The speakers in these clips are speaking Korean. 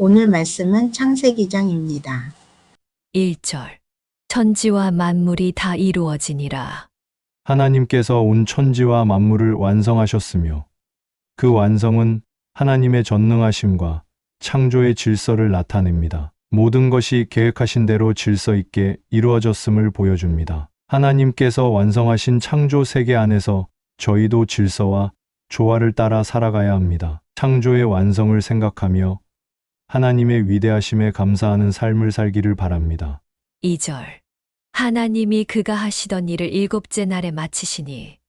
오늘 말씀은 창세기 2장입니다. 1절. 천지와 만물이 다 이루어지니라. 하나님께서 온 천지와 만물을 완성하셨으며 그 완성은 하나님의 전능하심과 창조의 질서를 나타냅니다. 모든 것이 계획하신 대로 질서 있게 이루어졌음을 보여줍니다. 하나님께서 완성하신 창조 세계 안에서 저희도 질서와 조화를 따라 살아가야 합니다. 창조의 완성을 생각하며 하나님의 위대하심에 감사하는 삶을 살기를 바랍니다. 2절. 하나님이 그가 하시던 일을 일곱째 날에 마치시니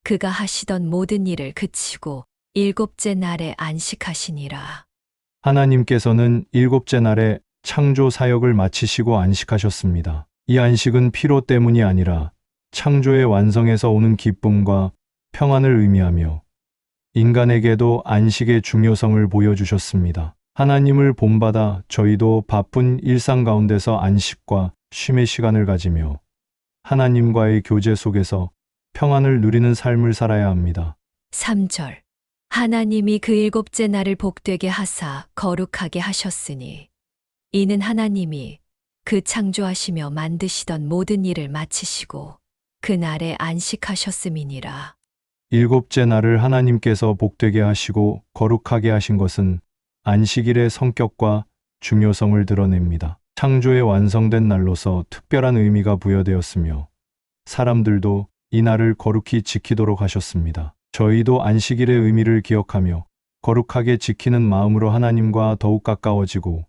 그가 하시던 모든 일을 그치고 일곱째 날에 안식하시니라. 하나님께서는 일곱째 날에 창조 사역을 마치시고 안식하셨습니다. 이 안식은 피로 때문이 아니라 창조의 완성에서 오는 기쁨과 평안을 의미하며 인간에게도 안식의 중요성을 보여주셨습니다. 하나님을 본받아 저희도 바쁜 일상 가운데서 안식과 쉼의 시간을 가지며 하나님과의 교제 속에서 평안을 누리는 삶을 살아야 합니다. 3절. 하나님이 그 일곱째 날을 복되게 하사 거룩하게 하셨으니 이는 하나님이 그 창조하시며 만드시던 모든 일을 마치시고 그 날에 안식하셨음이니라. 일곱째 날을 하나님께서 복되게 하시고 거룩하게 하신 것은 안식일의 성격과 중요성을 드러냅니다. 창조의 완성된 날로서 특별한 의미가 부여되었으며 사람들도 이 날을 거룩히 지키도록 하셨습니다. 저희도 안식일의 의미를 기억하며 거룩하게 지키는 마음으로 하나님과 더욱 가까워지고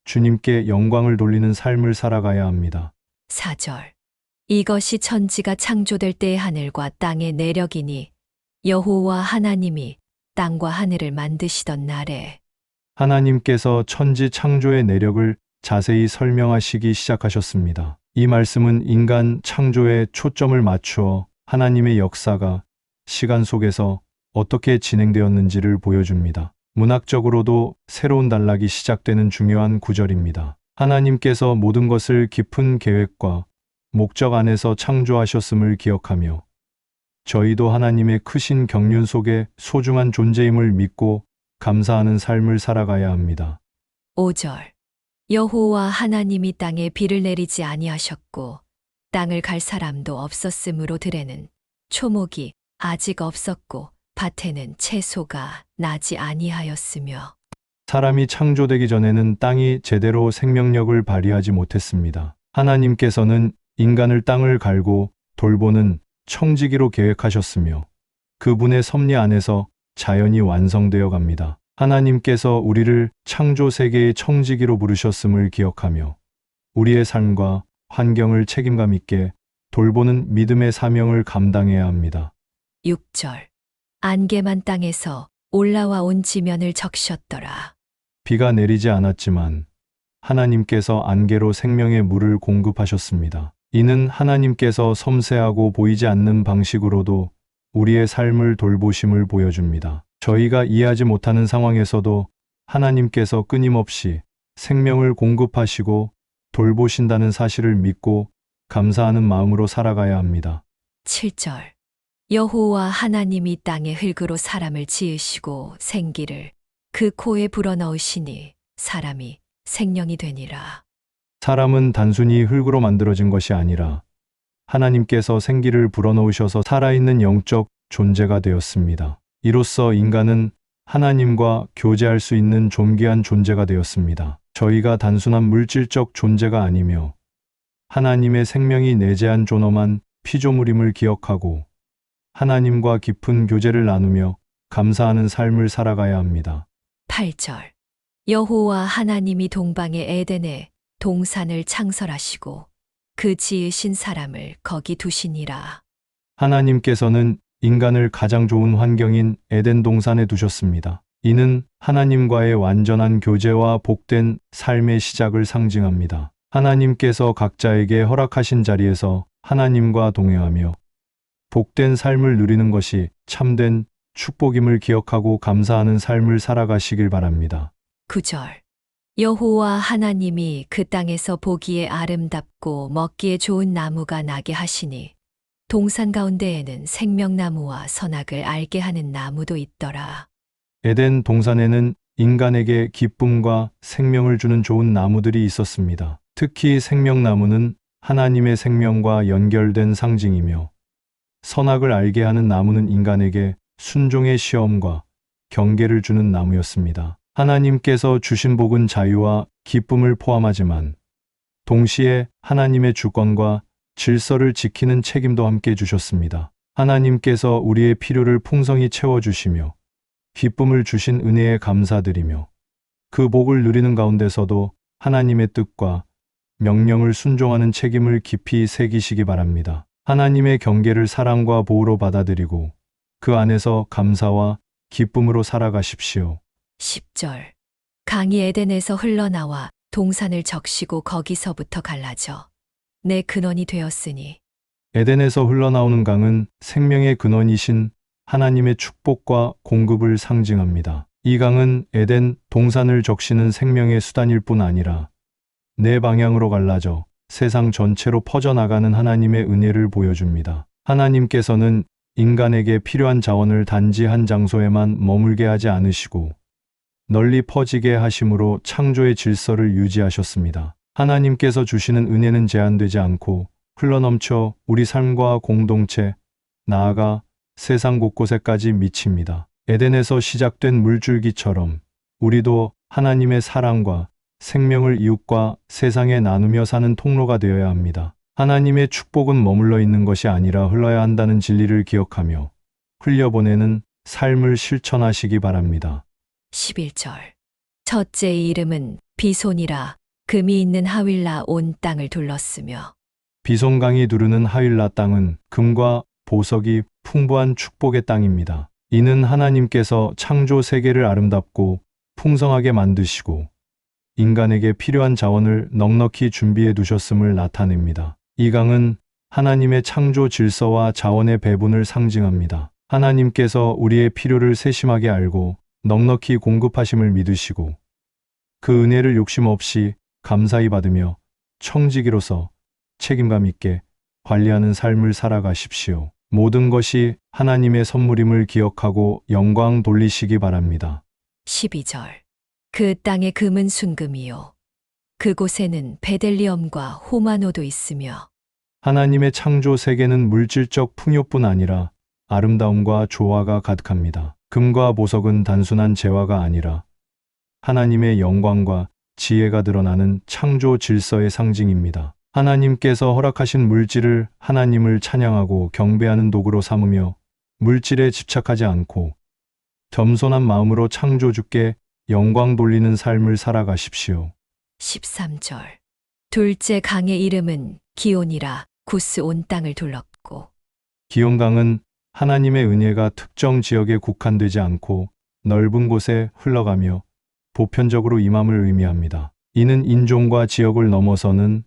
주님께 영광을 돌리는 삶을 살아가야 합니다. 4절. 이것이 천지가 창조될 때의 하늘과 땅의 내력이니 여호와 하나님이 땅과 하늘을 만드시던 날에. 하나님께서 천지 창조의 내력을 자세히 설명하시기 시작하셨습니다. 이 말씀은 인간 창조에 초점을 맞추어 하나님의 역사가 시간 속에서 어떻게 진행되었는지를 보여줍니다. 문학적으로도 새로운 단락이 시작되는 중요한 구절입니다. 하나님께서 모든 것을 깊은 계획과 목적 안에서 창조하셨음을 기억하며 저희도 하나님의 크신 경륜 속에 소중한 존재임을 믿고 감사하는 삶을 살아가야 합니다. 5절. 여호와 하나님이 땅에 비를 내리지 아니하셨고 땅을 갈 사람도 없었으므로 들에는 초목이 아직 없었고 밭에는 채소가 나지 아니하였으며. 사람이 창조되기 전에는 땅이 제대로 생명력을 발휘하지 못했습니다. 하나님께서는 인간을 땅을 갈고 돌보는 청지기로 계획하셨으며 그분의 섭리 안에서 자연이 완성되어 갑니다. 하나님께서 우리를 창조 세계의 청지기로 부르셨음을 기억하며 우리의 삶과 환경을 책임감 있게 돌보는 믿음의 사명을 감당해야 합니다. 6절. 안개만 땅에서 올라와 온 지면을 적셨더라. 비가 내리지 않았지만 하나님께서 안개로 생명의 물을 공급하셨습니다. 이는 하나님께서 섬세하고 보이지 않는 방식으로도 우리의 삶을 돌보심을 보여줍니다. 저희가 이해하지 못하는 상황에서도 하나님께서 끊임없이 생명을 공급하시고 돌보신다는 사실을 믿고 감사하는 마음으로 살아가야 합니다. 7절. 여호와 하나님이 땅의 흙으로 사람을 지으시고 생기를 그 코에 불어넣으시니 사람이 생명이 되니라. 사람은 단순히 흙으로 만들어진 것이 아니라 하나님께서 생기를 불어넣으셔서 살아있는 영적 존재가 되었습니다. 이로써 인간은 하나님과 교제할 수 있는 존귀한 존재가 되었습니다. 저희가 단순한 물질적 존재가 아니며 하나님의 생명이 내재한 존엄한 피조물임을 기억하고 하나님과 깊은 교제를 나누며 감사하는 삶을 살아가야 합니다. 8절. 여호와 하나님이 동방의 에덴에 동산을 창설하시고 그 지으신 사람을 거기 두시니라. 하나님께서는 인간을 가장 좋은 환경인 에덴 동산에 두셨습니다. 이는 하나님과의 완전한 교제와 복된 삶의 시작을 상징합니다. 하나님께서 각자에게 허락하신 자리에서 하나님과 동행하며 복된 삶을 누리는 것이 참된 축복임을 기억하고 감사하는 삶을 살아가시길 바랍니다. 9절. 여호와 하나님이 그 땅에서 보기에 아름답고 먹기에 좋은 나무가 나게 하시니 동산 가운데에는 생명나무와 선악을 알게 하는 나무도 있더라. 에덴 동산에는 인간에게 기쁨과 생명을 주는 좋은 나무들이 있었습니다. 특히 생명나무는 하나님의 생명과 연결된 상징이며 선악을 알게 하는 나무는 인간에게 순종의 시험과 경계를 주는 나무였습니다. 하나님께서 주신 복은 자유와 기쁨을 포함하지만 동시에 하나님의 주권과 질서를 지키는 책임도 함께 주셨습니다. 하나님께서 우리의 필요를 풍성히 채워주시며 기쁨을 주신 은혜에 감사드리며 그 복을 누리는 가운데서도 하나님의 뜻과 명령을 순종하는 책임을 깊이 새기시기 바랍니다. 하나님의 경계를 사랑과 보호로 받아들이고 그 안에서 감사와 기쁨으로 살아가십시오. 10절. 강이 에덴에서 흘러나와 동산을 적시고 거기서부터 갈라져 내 근원이 되었으니. 에덴에서 흘러나오는 강은 생명의 근원이신 하나님의 축복과 공급을 상징합니다. 이 강은 에덴 동산을 적시는 생명의 수단일 뿐 아니라 네 방향으로 갈라져 세상 전체로 퍼져나가는 하나님의 은혜를 보여줍니다. 하나님께서는 인간에게 필요한 자원을 단지 한 장소에만 머물게 하지 않으시고 널리 퍼지게 하심으로 창조의 질서를 유지하셨습니다. 하나님께서 주시는 은혜는 제한되지 않고 흘러넘쳐 우리 삶과 공동체, 나아가 세상 곳곳에까지 미칩니다. 에덴에서 시작된 물줄기처럼 우리도 하나님의 사랑과 생명을 이웃과 세상에 나누며 사는 통로가 되어야 합니다. 하나님의 축복은 머물러 있는 것이 아니라 흘러야 한다는 진리를 기억하며 흘려보내는 삶을 실천하시기 바랍니다. 11절. 첫째의 이름은 비손이라 금이 있는 하윌라 온 땅을 둘렀으며. 비손강이 두르는 하윌라 땅은 금과 보석이 풍부한 축복의 땅입니다. 이는 하나님께서 창조 세계를 아름답고 풍성하게 만드시고 인간에게 필요한 자원을 넉넉히 준비해 두셨음을 나타냅니다. 이 강은 하나님의 창조 질서와 자원의 배분을 상징합니다. 하나님께서 우리의 필요를 세심하게 알고 넉넉히 공급하심을 믿으시고 그 은혜를 욕심 없이 감사히 받으며 청지기로서 책임감 있게 관리하는 삶을 살아가십시오. 모든 것이 하나님의 선물임을 기억하고 영광 돌리시기 바랍니다. 12절. 그 땅의 금은 순금이요. 그곳에는 베델리엄과 호마노도 있으며. 하나님의 창조 세계는 물질적 풍요뿐 아니라 아름다움과 조화가 가득합니다. 금과 보석은 단순한 재화가 아니라 하나님의 영광과 지혜가 드러나는 창조 질서의 상징입니다. 하나님께서 허락하신 물질을 하나님을 찬양하고 경배하는 도구로 삼으며 물질에 집착하지 않고 겸손한 마음으로 창조주께 영광 돌리는 삶을 살아가십시오. 13절. 둘째 강의 이름은 기온이라 구스 온 땅을 둘렀고. 기온강은 하나님의 은혜가 특정 지역에 국한되지 않고 넓은 곳에 흘러가며 보편적으로 임함을 의미합니다. 이는 인종과 지역을 넘어서는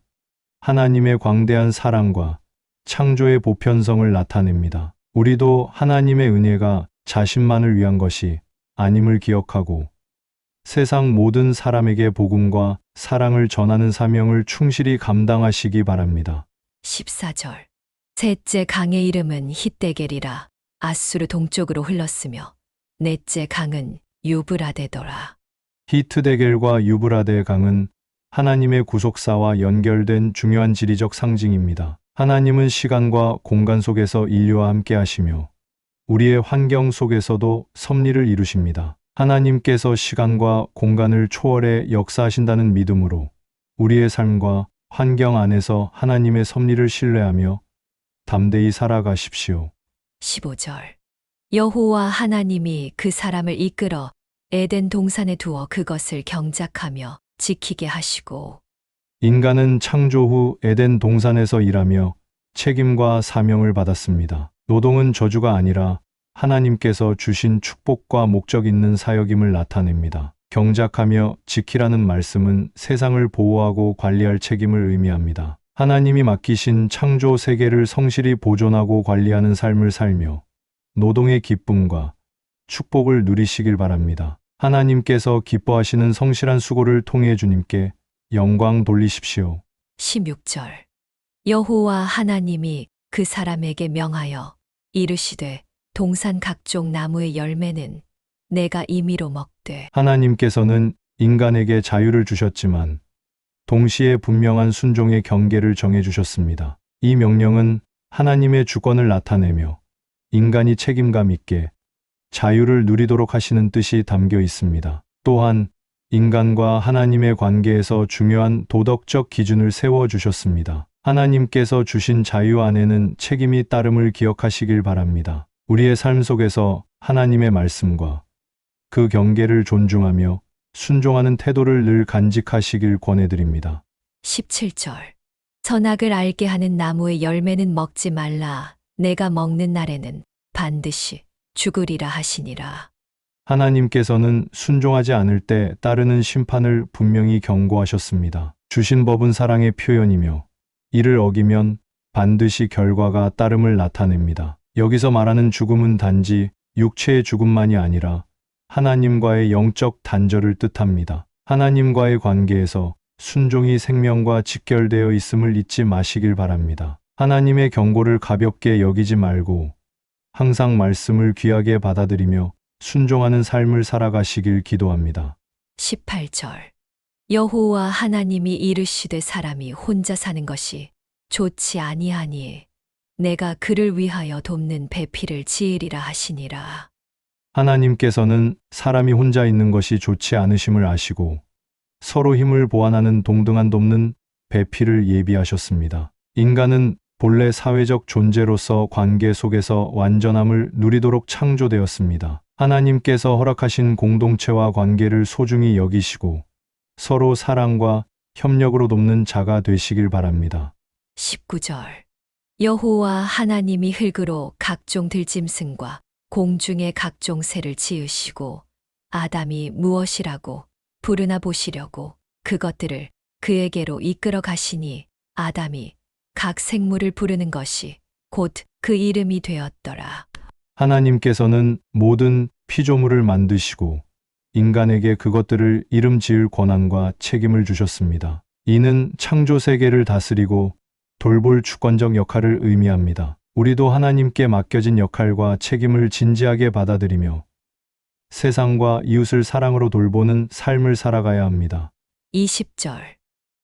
하나님의 광대한 사랑과 창조의 보편성을 나타냅니다. 우리도 하나님의 은혜가 자신만을 위한 것이 아님을 기억하고 세상 모든 사람에게 복음과 사랑을 전하는 사명을 충실히 감당하시기 바랍니다. 14절. 셋째 강의 이름은 hit데겔이라 아수르 동쪽으로 흘렀으며 넷째 강은 유브라데더라. 히트데겔과 유브라데 강은 하나님의 구속사와 연결된 중요한 지리적 상징입니다. 하나님은 시간과 공간 속에서 인류와 함께 하시며 우리의 환경 속에서도 섭리를 이루십니다. 하나님께서 시간과 공간을 초월해 역사하신다는 믿음으로 우리의 삶과 환경 안에서 하나님의 섭리를 신뢰하며 담대히 살아가십시오. 15절. 여호와 하나님이 그 사람을 이끌어 에덴 동산에 두어 그것을 경작하며 지키게 하시고. 인간은 창조 후 에덴 동산에서 일하며 책임과 사명을 받았습니다. 노동은 저주가 아니라 하나님께서 주신 축복과 목적 있는 사역임을 나타냅니다. 경작하며 지키라는 말씀은 세상을 보호하고 관리할 책임을 의미합니다. 하나님이 맡기신 창조 세계를 성실히 보존하고 관리하는 삶을 살며 노동의 기쁨과 축복을 누리시길 바랍니다. 하나님께서 기뻐하시는 성실한 수고를 통해 주님께 영광 돌리십시오. 16절. 여호와 하나님이 그 사람에게 명하여 이르시되 동산 각종 나무의 열매는 내가 임의로 먹되 하나님께서는 인간에게 자유를 주셨지만 동시에 분명한 순종의 경계를 정해 주셨습니다. 이 명령은 하나님의 주권을 나타내며 인간이 책임감 있게 자유를 누리도록 하시는 뜻이 담겨 있습니다. 또한 인간과 하나님의 관계에서 중요한 도덕적 기준을 세워 주셨습니다. 하나님께서 주신 자유 안에는 책임이 따름을 기억하시길 바랍니다. 우리의 삶 속에서 하나님의 말씀과 그 경계를 존중하며 순종하는 태도를 늘 간직하시길 권해드립니다. 17절. 선악을 알게 하는 나무의 열매는 먹지 말라. 내가 먹는 날에는 반드시 죽으리라 하시니라. 하나님께서는 순종하지 않을 때 따르는 심판을 분명히 경고하셨습니다. 주신 법은 사랑의 표현이며 이를 어기면 반드시 결과가 따름을 나타냅니다. 여기서 말하는 죽음은 단지 육체의 죽음만이 아니라 하나님과의 영적 단절을 뜻합니다. 하나님과의 관계에서 순종이 생명과 직결되어 있음을 잊지 마시길 바랍니다. 하나님의 경고를 가볍게 여기지 말고 항상 말씀을 귀하게 받아들이며 순종하는 삶을 살아가시길 기도합니다. 18절. 여호와 하나님이 이르시되 사람이 혼자 사는 것이 좋지 아니하니 내가 그를 위하여 돕는 배필을 지으리라 하시니라. 하나님께서는 사람이 혼자 있는 것이 좋지 않으심을 아시고 서로 힘을 보완하는 동등한 돕는 배필을 예비하셨습니다. 인간은 본래 사회적 존재로서 관계 속에서 완전함을 누리도록 창조되었습니다. 하나님께서 허락하신 공동체와 관계를 소중히 여기시고 서로 사랑과 협력으로 돕는 자가 되시길 바랍니다. 19절. 여호와 하나님이 흙으로 각종 들짐승과 공중의 각종 새를 지으시고 아담이 무엇이라고 부르나 보시려고 그것들을 그에게로 이끌어 가시니 아담이 각 생물을 부르는 것이 곧 그 이름이 되었더라. 하나님께서는 모든 피조물을 만드시고 인간에게 그것들을 이름 지을 권한과 책임을 주셨습니다. 이는 창조 세계를 다스리고 돌볼 주권적 역할을 의미합니다. 우리도 하나님께 맡겨진 역할과 책임을 진지하게 받아들이며 세상과 이웃을 사랑으로 돌보는 삶을 살아가야 합니다. 20절.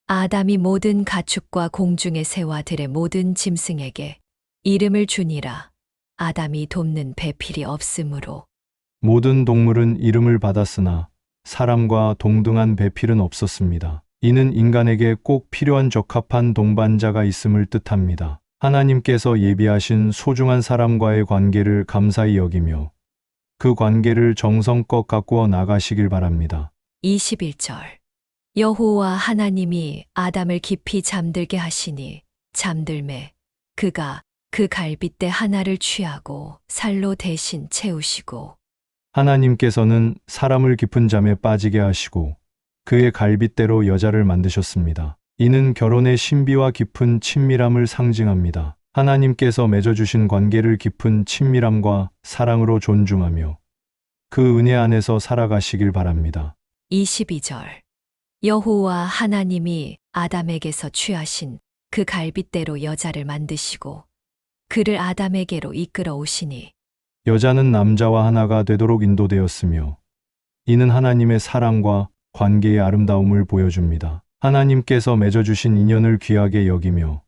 아담이 모든 가축과 공중의 새와 들의 모든 짐승에게 이름을 주니라. 아담이 돕는 배필이 없으므로 모든 동물은 이름을 받았으나 사람과 동등한 배필은 없었습니다. 이는 인간에게 꼭 필요한 적합한 동반자가 있음을 뜻합니다. 하나님께서 예비하신 소중한 사람과의 관계를 감사히 여기며 그 관계를 정성껏 가꾸어 나가시길 바랍니다. 21절. 여호와 하나님이 아담을 깊이 잠들게 하시니 잠들매 그가 그 갈빗대 하나를 취하고 살로 대신 채우시고 하나님께서는 사람을 깊은 잠에 빠지게 하시고 그의 갈빗대로 여자를 만드셨습니다. 이는 결혼의 신비와 깊은 친밀함을 상징합니다. 하나님께서 맺어주신 관계를 깊은 친밀함과 사랑으로 존중하며 그 은혜 안에서 살아가시길 바랍니다. 22절. 여호와 하나님이 아담에게서 취하신 그 갈빗대로 여자를 만드시고 그를 아담에게로 이끌어 오시니 여자는 남자와 하나가 되도록 인도되었으며 이는 하나님의 사랑과 관계의 아름다움을 보여줍니다. 하나님께서 맺어주신 인연을 귀하게 여기며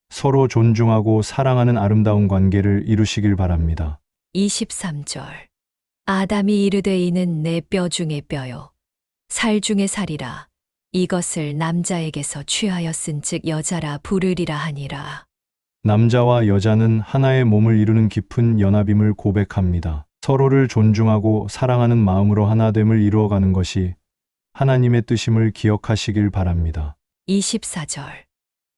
서로 존중하고 사랑하는 아름다운 관계를 이루시길 바랍니다. 23절. 아담이 이르되 이는 내 뼈 중의 뼈요 살 중의 살이라 이것을 남자에게서 취하였은즉 여자라 부르리라 하니라. 남자와 여자는 하나의 몸을 이루는 깊은 연합임을 고백합니다. 서로를 존중하고 사랑하는 마음으로 하나됨을 이루어가는 것이 하나님의 뜻임을 기억하시길 바랍니다. 24절.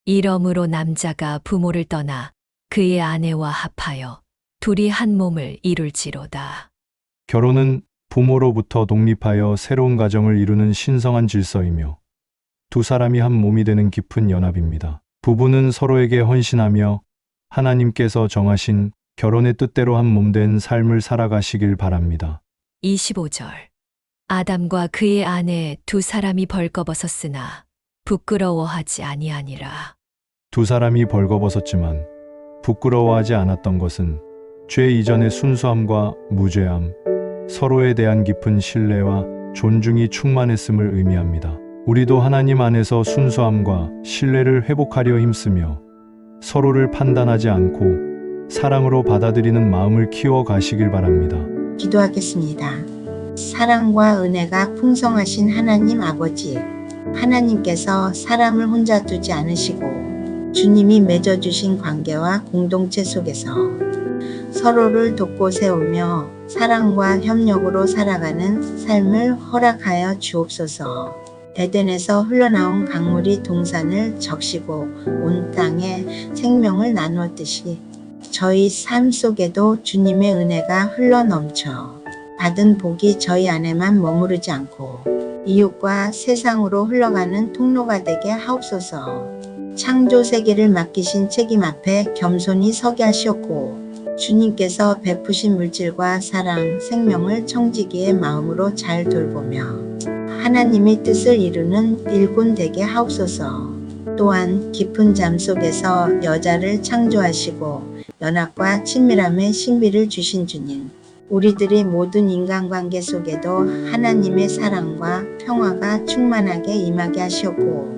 이러므로 남자가 부모를 떠나 그의 아내와 합하여 둘이 한 몸을 이룰지로다. 결혼은 부모로부터 독립하여 새로운 가정을 이루는 신성한 질서이며 두 사람이 한 몸이 되는 깊은 연합입니다. 부부는 서로에게 헌신하며 하나님께서 정하신 결혼의 뜻대로 한 몸 된 삶을 살아가시길 바랍니다. 25절. 아담과 그의 아내 두 사람이 벌거벗었으나 부끄러워하지 아니하니라. 두 사람이 벌거벗었지만 부끄러워하지 않았던 것은 죄 이전의 순수함과 무죄함, 서로에 대한 깊은 신뢰와 존중이 충만했음을 의미합니다. 우리도 하나님 안에서 순수함과 신뢰를 회복하려 힘쓰며 서로를 판단하지 않고 사랑으로 받아들이는 마음을 키워 가시길 바랍니다. 기도하겠습니다. 사랑과 은혜가 풍성하신 하나님 아버지, 하나님께서 사람을 혼자 두지 않으시고 주님이 맺어주신 관계와 공동체 속에서 서로를 돕고 세우며 사랑과 협력으로 살아가는 삶을 허락하여 주옵소서. 에덴에서 흘러나온 강물이 동산을 적시고 온 땅에 생명을 나누었듯이 저희 삶 속에도 주님의 은혜가 흘러넘쳐 받은 복이 저희 안에만 머무르지 않고 이웃과 세상으로 흘러가는 통로가 되게 하옵소서. 창조 세계를 맡기신 책임 앞에 겸손히 서게 하시었고 주님께서 베푸신 물질과 사랑, 생명을 청지기의 마음으로 잘 돌보며 하나님의 뜻을 이루는 일꾼 되게 하옵소서. 또한 깊은 잠 속에서 여자를 창조하시고 연합과 친밀함의 신비를 주신 주님, 우리들의 모든 인간관계 속에도 하나님의 사랑과 평화가 충만하게 임하게 하시었고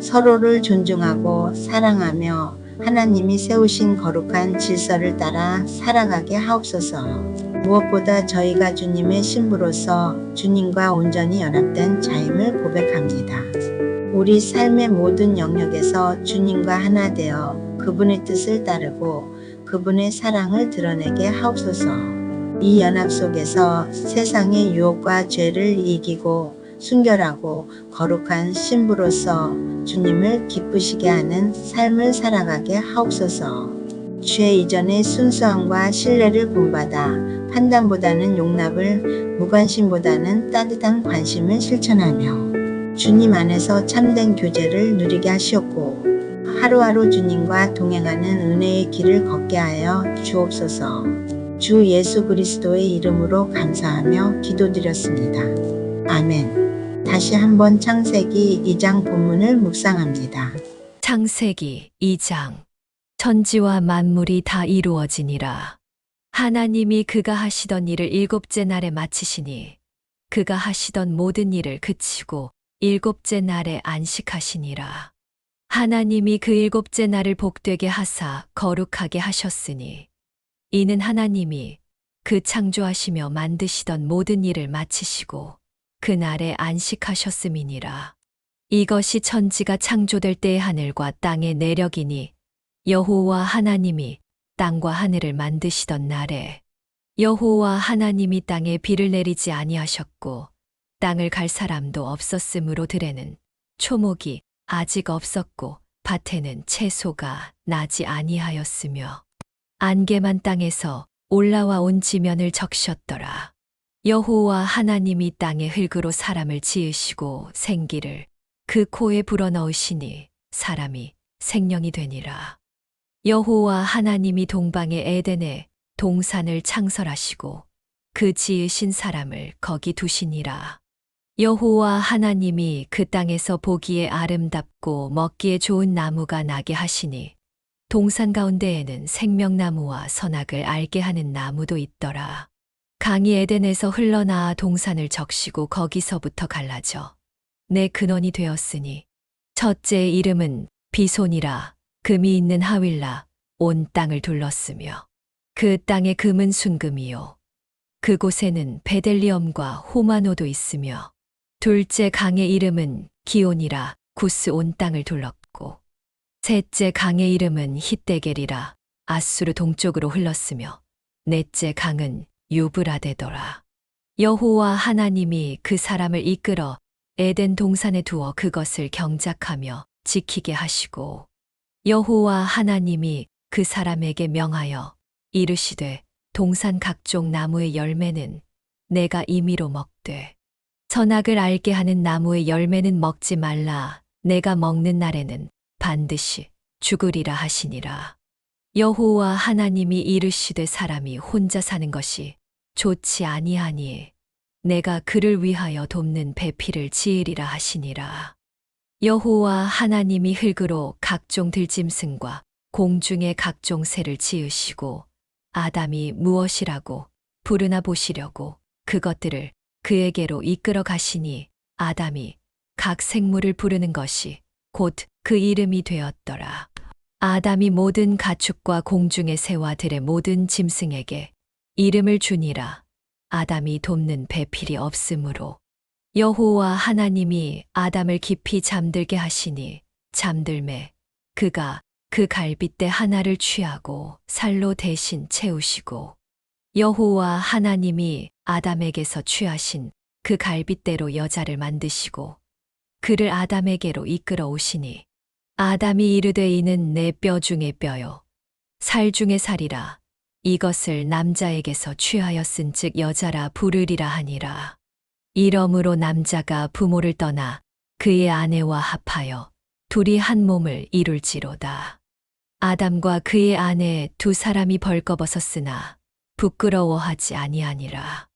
서로를 존중하고 사랑하며 하나님이 세우신 거룩한 질서를 따라 살아가게 하옵소서. 무엇보다 저희가 주님의 신부로서 주님과 온전히 연합된 자임을 고백합니다. 우리 삶의 모든 영역에서 주님과 하나 되어 그분의 뜻을 따르고 그분의 사랑을 드러내게 하옵소서. 이 연합 속에서 세상의 유혹과 죄를 이기고 순결하고 거룩한 신부로서 주님을 기쁘시게 하는 삶을 살아가게 하옵소서. 죄 이전의 순수함과 신뢰를 본받아 판단보다는 용납을, 무관심보다는 따뜻한 관심을 실천하며 주님 안에서 참된 교제를 누리게 하시었고 하루하루 주님과 동행하는 은혜의 길을 걷게 하여 주옵소서. 주 예수 그리스도의 이름으로 감사하며 기도드렸습니다. 아멘. 다시 한번 창세기 2장 본문을 묵상합니다. 창세기 2장. 천지와 만물이 다 이루어지니라. 하나님이 그가 하시던 일을 일곱째 날에 마치시니 그가 하시던 모든 일을 그치고 일곱째 날에 안식하시니라. 하나님이 그 일곱째 날을 복되게 하사 거룩하게 하셨으니 이는 하나님이 그 창조하시며 만드시던 모든 일을 마치시고 그 날에 안식하셨음이니라. 이것이 천지가 창조될 때의 하늘과 땅의 내력이니 여호와 하나님이 땅과 하늘을 만드시던 날에 여호와 하나님이 땅에 비를 내리지 아니하셨고 땅을 갈 사람도 없었으므로 들에는 초목이 아직 없었고 밭에는 채소가 나지 아니하였으며 안개만 땅에서 올라와 온 지면을 적셨더라. 여호와 하나님이 땅의 흙으로 사람을 지으시고 생기를 그 코에 불어넣으시니 사람이 생명이 되니라. 여호와 하나님이 동방의 에덴에 동산을 창설하시고 그 지으신 사람을 거기 두시니라. 여호와 하나님이 그 땅에서 보기에 아름답고 먹기에 좋은 나무가 나게 하시니 동산 가운데에는 생명나무와 선악을 알게 하는 나무도 있더라. 강이 에덴에서 흘러나와 동산을 적시고 거기서부터 갈라져 내 근원이 되었으니 첫째의 이름은 비손이라. 금이 있는 하윌라 온 땅을 둘렀으며 그 땅의 금은 순금이요 그곳에는 베델리엄과 호마노도 있으며 둘째 강의 이름은 기온이라. 구스 온 땅을 둘렀고 셋째 강의 이름은 hit데겔이라. 아수르 동쪽으로 흘렀으며 넷째 강은 유브라데더라. 여호와 하나님이 그 사람을 이끌어 에덴 동산에 두어 그것을 경작하며 지키게 하시고 여호와 하나님이 그 사람에게 명하여 이르시되 동산 각종 나무의 열매는 내가 임의로 먹되 선악을 알게 하는 나무의 열매는 먹지 말라. 내가 먹는 날에는 반드시 죽으리라 하시니라. 여호와 하나님이 이르시되 사람이 혼자 사는 것이 좋지 아니하니 내가 그를 위하여 돕는 배필을 지으리라 하시니라. 여호와 하나님이 흙으로 각종 들짐승과 공중의 각종 새를 지으시고 아담이 무엇이라고 부르나 보시려고 그것들을 그에게로 이끌어 가시니 아담이 각 생물을 부르는 것이 곧 그 이름이 되었더라. 아담이 모든 가축과 공중의 새와 들의 모든 짐승에게 이름을 주니라. 아담이 돕는 배필이 없으므로 여호와 하나님이 아담을 깊이 잠들게 하시니 잠들매 그가 그 갈빗대 하나를 취하고 살로 대신 채우시고 여호와 하나님이 아담에게서 취하신 그 갈빗대로 여자를 만드시고 그를 아담에게로 이끌어 오시니 아담이 이르되 이는 내 뼈 중의 뼈요 살 중의 살이라 이것을 남자에게서 취하였은즉 여자라 부르리라 하니라. 이러므로 남자가 부모를 떠나 그의 아내와 합하여 둘이 한 몸을 이룰지로다. 아담과 그의 아내 두 사람이 벌거벗었으나 부끄러워하지 아니하니라.